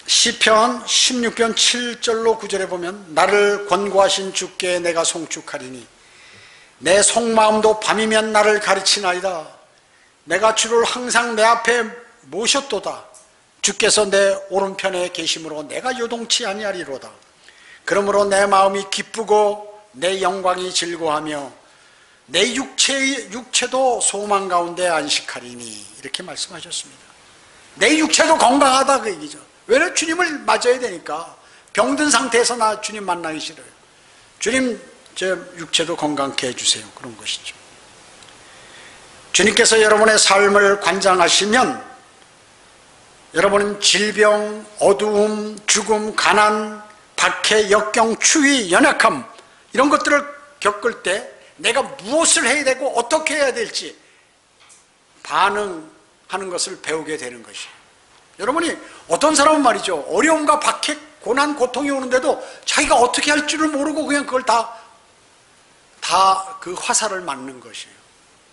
시편 16편 7절로 9절에 보면, 나를 권고하신 주께 내가 송축하리니 내 속마음도 밤이면 나를 가르치나이다. 내가 주를 항상 내 앞에 모셨도다. 주께서 내 오른편에 계심으로 내가 요동치 아니하리로다. 그러므로 내 마음이 기쁘고 내 영광이 즐거워하며 내 육체도 소망 가운데 안식하리니. 이렇게 말씀하셨습니다. 내 육체도 건강하다 그 얘기죠. 왜냐면 주님을 맞아야 되니까. 병든 상태에서 나 주님 만나기 싫어요. 주님, 제 육체도 건강케 해주세요. 그런 것이죠. 주님께서 여러분의 삶을 관장하시면 여러분은 질병, 어두움, 죽음, 가난, 박해, 역경, 추위, 연약함, 이런 것들을 겪을 때 내가 무엇을 해야 되고 어떻게 해야 될지 반응하는 것을 배우게 되는 것이에요. 여러분이 어떤 사람은 말이죠, 어려움과 박해, 고난, 고통이 오는데도 자기가 어떻게 할 줄을 모르고 그냥 그걸 다 그 화살을 맞는 것이에요.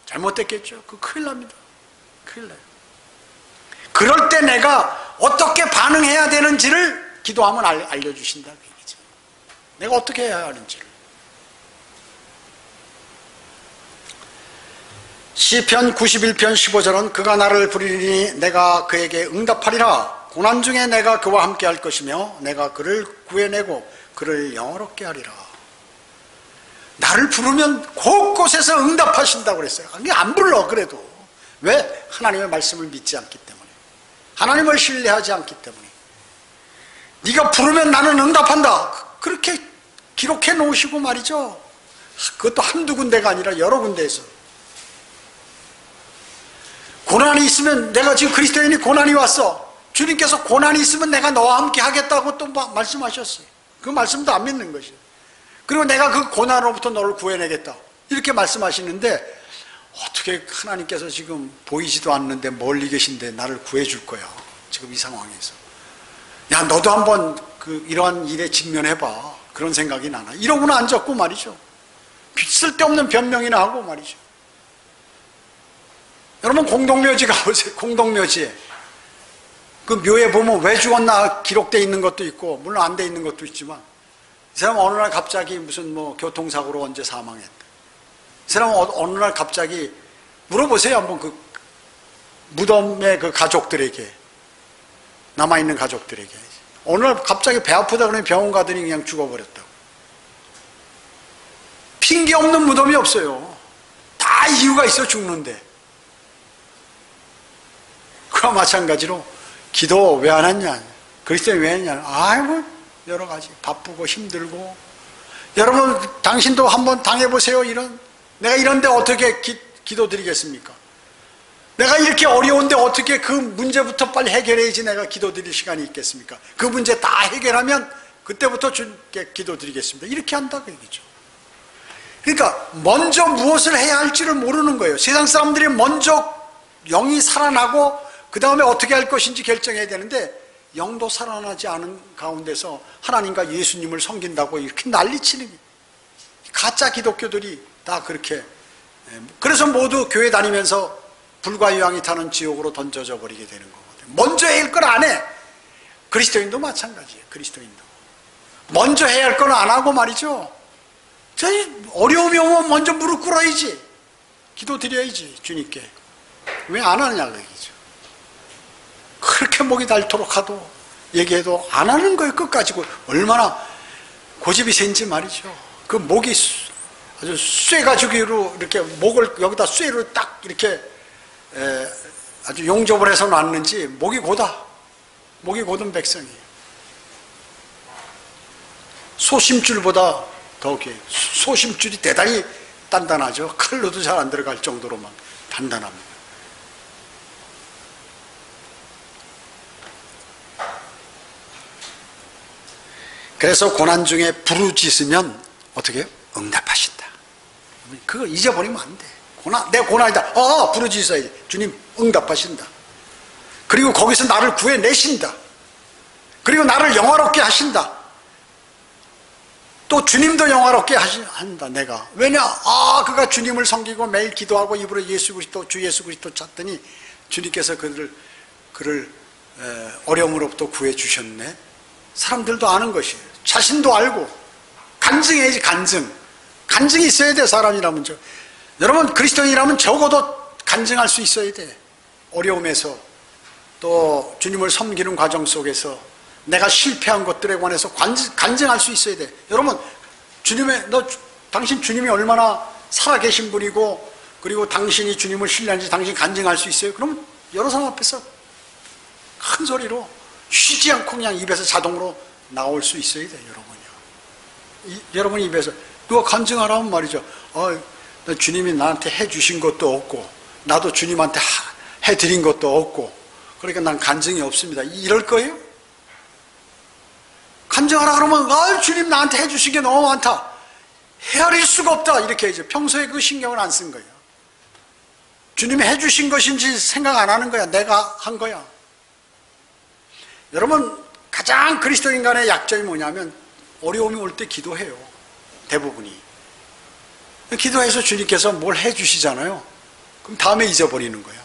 잘못됐겠죠? 그 큰일 납니다. 큰일 나요. 그럴 때 내가 어떻게 반응해야 되는지를 기도하면 알려주신다 그 얘기죠. 내가 어떻게 해야 하는지를. 시편 91편 15절은 그가 나를 부르리니 내가 그에게 응답하리라. 고난 중에 내가 그와 함께 할 것이며 내가 그를 구해내고 그를 영화롭게 하리라. 나를 부르면 곳곳에서 응답하신다고 그랬어요. 그게 안 불러 그래도. 왜? 하나님의 말씀을 믿지 않기 때문에. 하나님을 신뢰하지 않기 때문에. 네가 부르면 나는 응답한다. 그렇게 기록해 놓으시고 말이죠. 그것도 한두 군데가 아니라 여러 군데에서. 고난이 있으면, 내가 지금 그리스도인이 고난이 왔어. 주님께서 고난이 있으면 내가 너와 함께 하겠다고 또 말씀하셨어요. 그 말씀도 안 믿는 것이에요. 그리고 내가 그 고난으로부터 너를 구해내겠다. 이렇게 말씀하시는데 어떻게 하나님께서 지금 보이지도 않는데 멀리 계신데 나를 구해줄 거야. 지금 이 상황에서. 야, 너도 한번 이러한 일에 직면해봐. 그런 생각이 나나. 이러고는 앉았고 말이죠. 쓸데없는 변명이나 하고 말이죠. 여러분, 공동묘지 가보세요. 공동묘지에 그 묘에 보면 왜 죽었나 기록되어 있는 것도 있고 물론 안 돼 있는 것도 있지만, 이 사람 어느 날 갑자기 무슨 교통사고로 언제 사망했다. 이 사람 어느 날 갑자기 물어보세요. 한번 그 무덤의 그 가족들에게, 남아있는 가족들에게. 어느 날 갑자기 배 아프다 그러니 병원 가더니 그냥 죽어버렸다고. 핑계 없는 무덤이 없어요. 다 이유가 있어 죽는데. 그와 마찬가지로 기도 왜 안 했냐, 그리스도인 왜 했냐, 아이고 여러 가지 바쁘고 힘들고. 여러분 당신도 한번 당해보세요. 내가 이런데 어떻게 기도드리겠습니까? 내가 이렇게 어려운데 어떻게 그 문제부터 빨리 해결해야지 내가 기도드릴 시간이 있겠습니까? 그 문제 다 해결하면 그때부터 주님께 기도드리겠습니다. 이렇게 한다 그 얘기죠. 그러니까 먼저 무엇을 해야 할지를 모르는 거예요. 세상 사람들이 먼저 영이 살아나고 그 다음에 어떻게 할 것인지 결정해야 되는데, 영도 살아나지 않은 가운데서 하나님과 예수님을 섬긴다고 이렇게 난리치는 게, 가짜 기독교들이 다 그렇게. 그래서 모두 교회 다니면서 불과 유황이 타는 지옥으로 던져져 버리게 되는 거거든요. 먼저 해야 할 걸 안 해. 그리스도인도 마찬가지예요. 그리스도인도 먼저 해야 할 건 안 하고 말이죠. 저희 어려움이 오면 먼저 무릎 꿇어야지, 기도드려야지 주님께. 왜 안 하느냐고 얘기죠. 그렇게 목이 닳도록 하도 얘기해도 안 하는 거예요. 끝까지. 얼마나 고집이 센지 말이죠. 그 목이 아주 쇠가지고 이렇게 목을 여기다 쇠로 딱 이렇게 아주 용접을 해서 놨는지 목이 고다. 목이 고든 백성이에요. 소심줄보다 더 소심줄이 대단히 단단하죠. 칼로도 잘 안 들어갈 정도로만 단단합니다. 그래서 고난 중에 부르짖으면 어떻게 해요? 응답하신다. 그거 잊어버리면 안 돼. 내 고난이다. 부르짖어야지. 주님 응답하신다. 그리고 거기서 나를 구해내신다. 그리고 나를 영화롭게 하신다. 또 주님도 영화롭게 한다. 내가. 왜냐? 그가 주님을 섬기고 매일 기도하고 입으로 예수 그리스도, 주 예수 그리스도 찾더니 주님께서 그를 어려움으로부터 구해주셨네. 사람들도 아는 것이에요. 자신도 알고. 간증해야지. 간증이 있어야 돼. 사람이라면. 여러분 그리스도인이라면 적어도 간증할 수 있어야 돼. 어려움에서 또 주님을 섬기는 과정 속에서 내가 실패한 것들에 관해서 간증할 수 있어야 돼. 여러분 당신 주님이 얼마나 살아계신 분이고 그리고 당신이 주님을 신뢰하는지 당신 간증할 수 있어요? 그러면 여러 사람 앞에서 큰 소리로 쉬지 않고 그냥 입에서 자동으로 나올 수 있어야 돼요. 여러분 입에서 누가 간증하라면 말이죠. 주님이 나한테 해주신 것도 없고 나도 주님한테 해드린 것도 없고 그러니까 난 간증이 없습니다. 이럴 거예요? 간증하라 그러면 주님 나한테 해주신 게 너무 많다. 헤아릴 수가 없다. 이렇게 해야죠. 평소에 그 신경을 안 쓴 거예요. 주님이 해주신 것인지 생각 안 하는 거야. 내가 한 거야. 여러분 가장 그리스도인 간의 약점이 뭐냐면 어려움이 올 때 기도해요. 대부분이. 기도해서 주님께서 뭘 해주시잖아요. 그럼 다음에 잊어버리는 거야.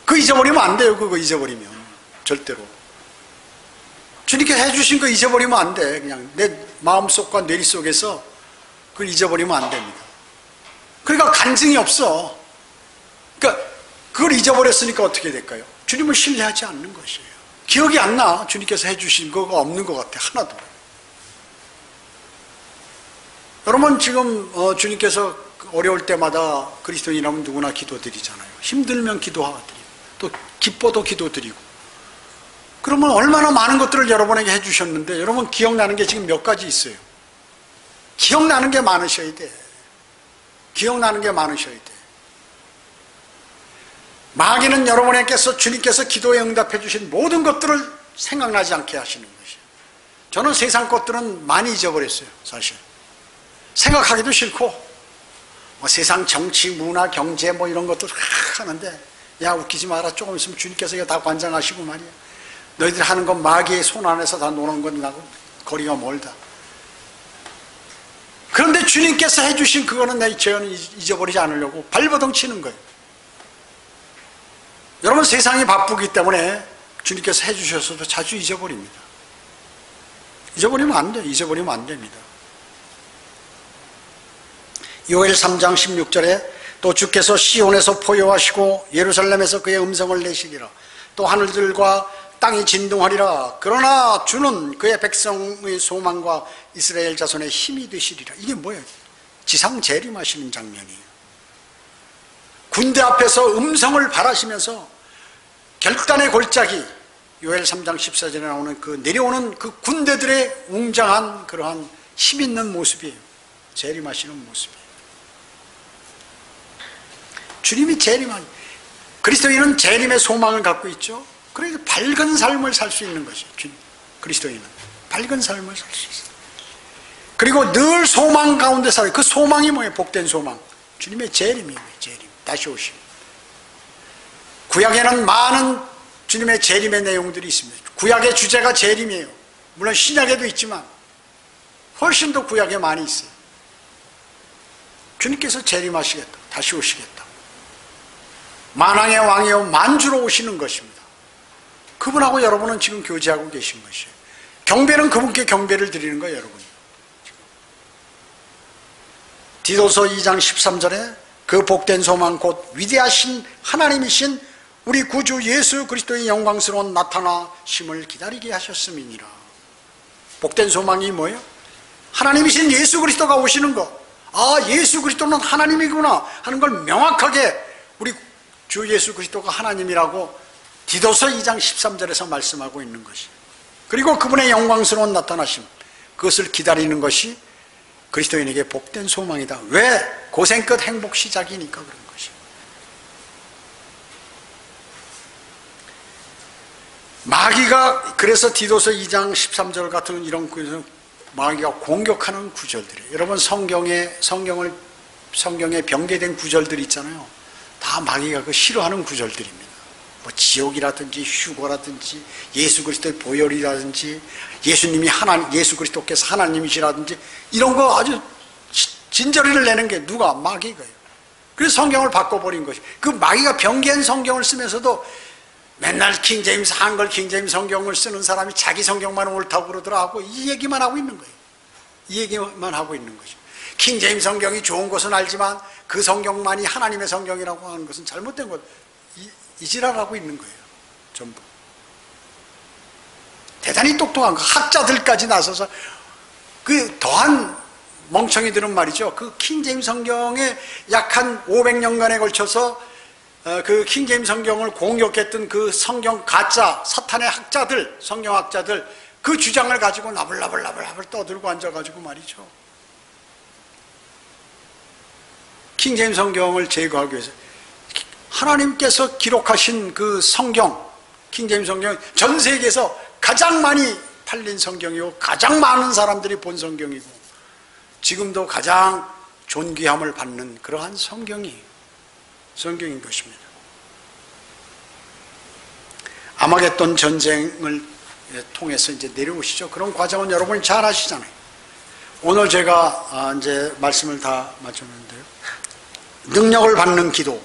그거 잊어버리면 안 돼요. 그거 잊어버리면 절대로. 주님께서 해주신 거 잊어버리면 안 돼. 그냥 내 마음속과 뇌리 속에서 그걸 잊어버리면 안 됩니다. 그러니까 간증이 없어. 그러니까 그걸 잊어버렸으니까 어떻게 될까요? 주님을 신뢰하지 않는 것이에요. 기억이 안 나. 주님께서 해주신 거가 없는 것 같아. 하나도. 여러분 지금 주님께서 어려울 때마다 그리스도인이라면 누구나 기도드리잖아요. 힘들면 기도드리고 또 기뻐도 기도드리고. 그러면 얼마나 많은 것들을 여러분에게 해주셨는데 여러분 기억나는 게 지금 몇 가지 있어요. 기억나는 게 많으셔야 돼. 기억나는 게 많으셔야 돼. 마귀는 여러분에게서 주님께서 기도에 응답해 주신 모든 것들을 생각나지 않게 하시는 것이에요. 저는 세상 것들은 많이 잊어버렸어요. 사실 생각하기도 싫고 세상 정치, 문화, 경제 이런 것들 하는데 야 웃기지 마라. 조금 있으면 주님께서 이거 다 관장하시고 말이야. 너희들 하는 건 마귀의 손 안에서 다 노는 건 나고 거리가 멀다. 그런데 주님께서 해주신 그거는 내 죄는 잊어버리지 않으려고 발버둥 치는 거예요. 여러분 세상이 바쁘기 때문에 주님께서 해주셔서도 자주 잊어버립니다. 잊어버리면 안 돼요. 잊어버리면 안 됩니다. 요엘 3장 16절에 또 주께서 시온에서 포효하시고 예루살렘에서 그의 음성을 내시리라. 또 하늘들과 땅이 진동하리라. 그러나 주는 그의 백성의 소망과 이스라엘 자손의 힘이 되시리라. 이게 뭐예요? 지상 재림하시는 장면이에요. 군대 앞에서 음성을 발하시면서 결단의 골짜기, 요엘 3장 14절에 나오는 그 내려오는 그 군대들의 웅장한 그러한 힘 있는 모습이에요. 재림하시는 모습이에요. 주님이 재림한, 그리스도인은 재림의 소망을 갖고 있죠. 그래서 밝은 삶을 살 수 있는 것이에요. 그리스도인은 밝은 삶을 살 수 있어요. 그리고 늘 소망 가운데 살아요. 그 소망이 뭐예요? 복된 소망. 주님의 재림이에요. 재림. 다시 오심. 구약에는 많은 주님의 재림의 내용들이 있습니다. 구약의 주제가 재림이에요. 물론 신약에도 있지만 훨씬 더 구약에 많이 있어요. 주님께서 재림하시겠다. 다시 오시겠다. 만왕의 왕이요 만주로 오시는 것입니다. 그분하고 여러분은 지금 교제하고 계신 것이에요. 경배는 그분께 경배를 드리는 거예요. 여러분. 디도서 2장 13절에 그 복된 소망 곧 위대하신 하나님이신 우리 구주 예수 그리스도의 영광스러운 나타나심을 기다리게 하셨음이니라. 복된 소망이 뭐예요? 하나님이신 예수 그리스도가 오시는 것. 아, 예수 그리스도는 하나님이구나 하는 걸 명확하게 우리 주 예수 그리스도가 하나님이라고 디도서 2장 13절에서 말씀하고 있는 것이. 그리고 그분의 영광스러운 나타나심, 그것을 기다리는 것이 그리스도인에게 복된 소망이다. 왜? 고생 끝 행복 시작이니까 그런 것이에요. 마귀가, 그래서 디도서 2장 13절 같은 이런 구절, 마귀가 공격하는 구절들이에요. 여러분 성경에 병개된 구절들이 있잖아요. 다 마귀가 그 싫어하는 구절들입니다. 뭐 지옥이라든지 휴거라든지 예수 그리스도의 보혈이라든지 예수님이 예수 그리스도께서 하나님이시라든지 이런 거 아주 진저리를 내는 게 누가? 마귀가요. 그래서 성경을 바꿔버린 것이, 그 마귀가 병개한 성경을 쓰면서도 맨날 킹제임스, 한글 킹제임스 성경을 쓰는 사람이 자기 성경만 옳다고 그러더라고. 이 얘기만 하고 있는 거예요. 이 얘기만 하고 있는 거죠. 킹제임스 성경이 좋은 것은 알지만 그 성경만이 하나님의 성경이라고 하는 것은 잘못된 것, 이 지랄하고 있는 거예요. 전부. 대단히 똑똑한 거, 학자들까지 나서서 그 더한 멍청이들은 말이죠. 그 킹제임스 성경에 약 한 500년간에 걸쳐서 그 킹제임스 성경을 공격했던 그 성경 가짜 사탄의 학자들, 성경학자들, 그 주장을 가지고 나불나불 떠들고 앉아가지고 말이죠. 킹제임스 성경을 제거하기 위해서 하나님께서 기록하신 그 성경, 킹제임스 성경, 전 세계에서 가장 많이 팔린 성경이고 가장 많은 사람들이 본 성경이고 지금도 가장 존귀함을 받는 그러한 성경인 것입니다. 아마겟돈 전쟁을 통해서 이제 내려오시죠. 그런 과정은 여러분이 잘 아시잖아요. 오늘 제가 이제 말씀을 다 마쳤는데요. 능력을 받는 기도.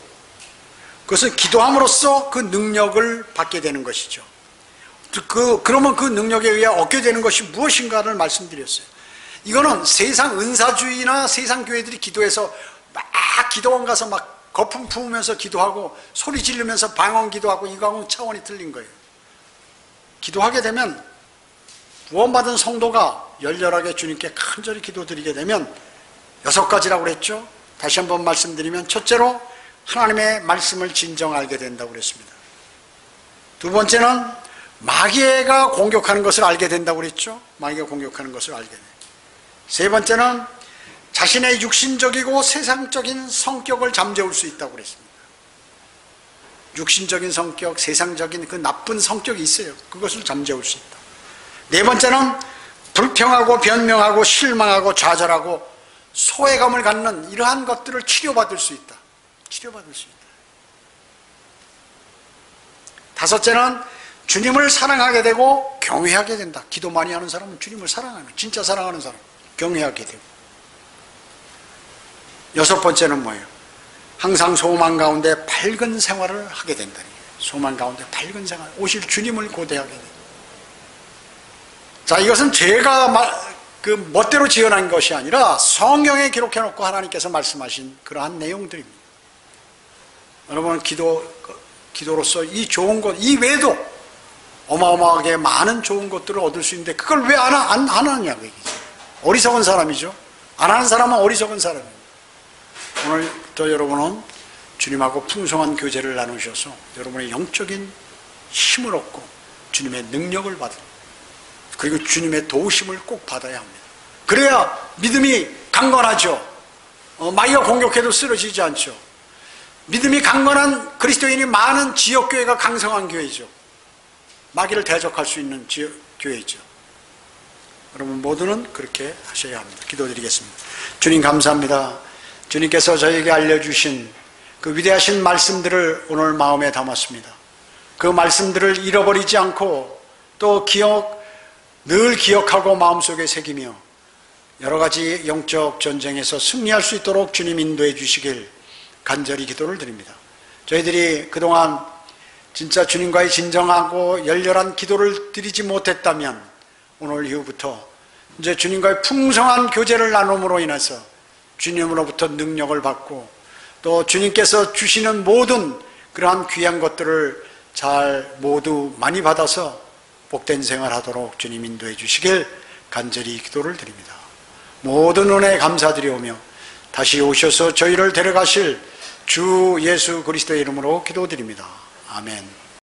그것은 기도함으로써 그 능력을 받게 되는 것이죠. 그러면 그 능력에 의해 얻게 되는 것이 무엇인가를 말씀드렸어요. 이거는 세상 은사주의나 세상 교회들이 기도해서 막 기도원 가서 막 거품 부으면서 기도하고 소리 지르면서 방언 기도하고 이거하고는 차원이 틀린 거예요. 기도하게 되면 구원받은 성도가 열렬하게 주님께 간절히 기도드리게 되면 6가지라고 그랬죠. 다시 한번 말씀드리면, 첫째로 하나님의 말씀을 진정 알게 된다고 그랬습니다. 두 번째는 마귀가 공격하는 것을 알게 된다고 그랬죠. 마귀가 공격하는 것을 알게 돼요. 세 번째는 자신의 육신적이고 세상적인 성격을 잠재울 수 있다고 그랬습니다. 육신적인 성격, 세상적인 그 나쁜 성격이 있어요. 그것을 잠재울 수 있다. 네 번째는 불평하고 변명하고 실망하고 좌절하고 소외감을 갖는 이러한 것들을 치료받을 수 있다. 치료받을 수 있다. 다섯째는 주님을 사랑하게 되고 경외하게 된다. 기도 많이 하는 사람은 주님을 사랑하는, 진짜 사랑하는 사람, 경외하게 되고. 여섯 번째는 뭐예요? 항상 소망 가운데 밝은 생활을 하게 된다니. 소망 가운데 밝은 생활, 오실 주님을 고대하게 된다. 자, 이것은 제가 그 멋대로 지어낸 것이 아니라 성경에 기록해놓고 하나님께서 말씀하신 그러한 내용들입니다. 여러분, 기도로서 이 좋은 것, 이 외에도 어마어마하게 많은 좋은 것들을 얻을 수 있는데 그걸 왜 안 하느냐고 얘기죠. 어리석은 사람이죠. 안 하는 사람은 어리석은 사람입니다. 오늘부터 여러분은 주님하고 풍성한 교제를 나누셔서 여러분의 영적인 힘을 얻고 주님의 능력을 받은, 그리고 주님의 도우심을 꼭 받아야 합니다. 그래야 믿음이 강건하죠. 마귀가 공격해도 쓰러지지 않죠. 믿음이 강건한 그리스도인이 많은 지역교회가 강성한 교회죠. 마귀를 대적할 수 있는 교회죠. 여러분 모두는 그렇게 하셔야 합니다. 기도드리겠습니다. 주님 감사합니다. 주님께서 저에게 알려주신 그 위대하신 말씀들을 오늘 마음에 담았습니다. 그 말씀들을 잃어버리지 않고 또 늘 기억하고 마음속에 새기며 여러 가지 영적 전쟁에서 승리할 수 있도록 주님 인도해 주시길 간절히 기도를 드립니다. 저희들이 그동안 진짜 주님과의 진정하고 열렬한 기도를 드리지 못했다면 오늘 이후부터 이제 주님과의 풍성한 교제를 나눔으로 인해서 주님으로부터 능력을 받고 또 주님께서 주시는 모든 그러한 귀한 것들을 잘 모두 많이 받아서 복된 생활하도록 주님 인도해 주시길 간절히 기도를 드립니다. 모든 은혜 감사드리오며 다시 오셔서 저희를 데려가실 주 예수 그리스도의 이름으로 기도드립니다. 아멘.